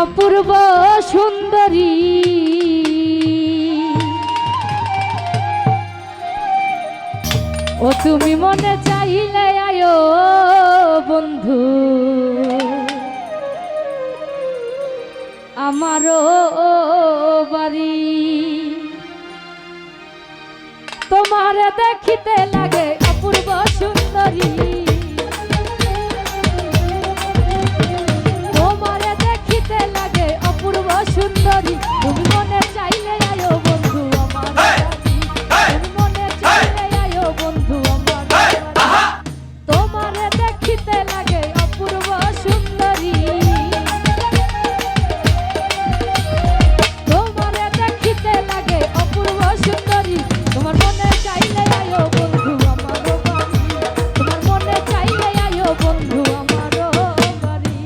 অপূর্ব সুন্দরী ও তুমি মনে চাইলে আয়ো বন্ধু আমারও বাড়ি তোমার দেখিতে লাগে অপূর্ব সুন্দরী তোমার দেখিতে লাগে অপূর্ব সুন্দরী তুমি মনে চাইলে আয়ো বন্ধু আমার তুমি মনে চাইলে আয়ো বন্ধু আমার তোমার দেখিতে লাগে অপূর্ব সুন্দরী তোমার দেখিতে লাগে অপূর্ব সুন্দরী তোমার মনে চাইলে আয়ো বন্ধু আমার বাড়ি তোমার মনে চাইলে আয়ো বন্ধু আমার বাড়ি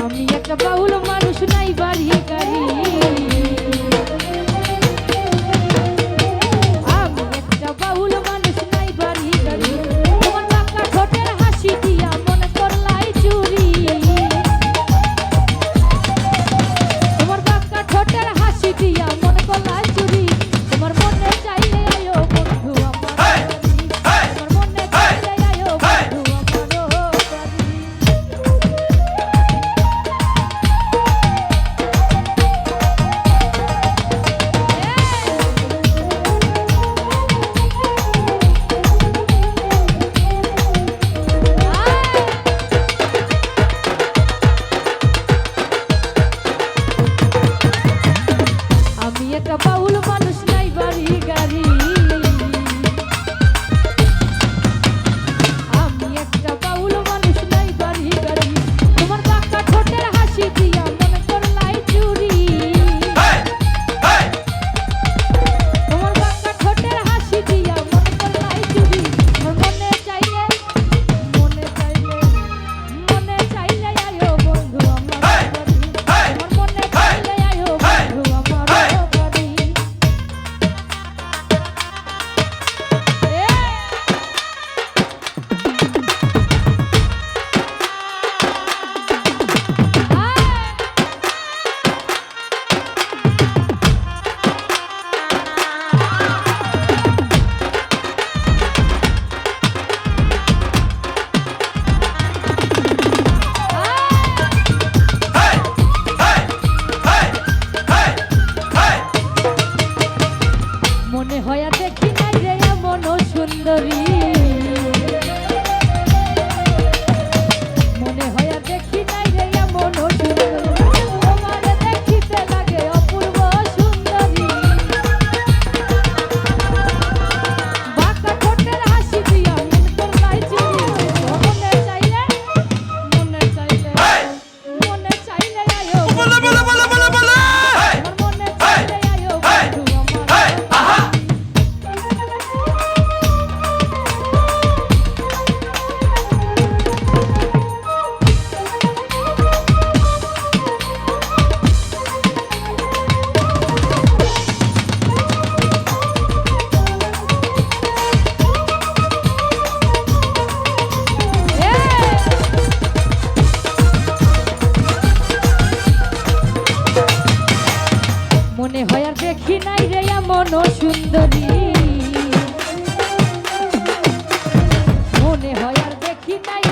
আমি একটা বাউল মানুষ নাই বাড়ি গাড়ি আমি একটা বাউল মানুষ নাই বাড়ি গাড়ি তোমার বাঁকা ঠোঁটের হাসি দিয়া মনে করলাই চুরি তোমার বাঁকা ঠোঁটের হাসি দিয়া মনে করলাই চুরি তোমার মনে চাইলে আয়ো বন্ধু আমার বাড়ি তোমার মনে চাইলে আয়ো বন্ধু আমার বাড়ি আমি একটা বাউল মানুষ নাই বাড়ি গাড়ি আমি একটা বাউল মানুষ নাই বাড়ি গাড়ি তোমার বাঁকা ঠোঁটের হাসি দিয়া মনে করলাই চুরি তোমার বাঁকা ঠোঁটের হাসি দিয়া মনে করলাই চুরি তোমার মনে চাইলে আয়ো বন্ধু আমার বাড়ি তোমার মনে চাইলে আয়ো বন্ধু আমার বাড়ি মনে হয় আর দেখি নাই রে এমন সুন্দরী মনে হয় আর দেখি নাই রে এমন সুন্দরী তোমার দেখিতে লাগে অপূর্ব সুন্দরী বাঁকা ঠোঁটের হাসি দিয়া মনে করলাই চুরি মনে চাইলে আয়ো তোমার মনে চাইলে আয়ো বন্ধু আমার মনে হয় আর দেখি নাই রে এমন সুন্দরী মনে হয় আর দেখি নাই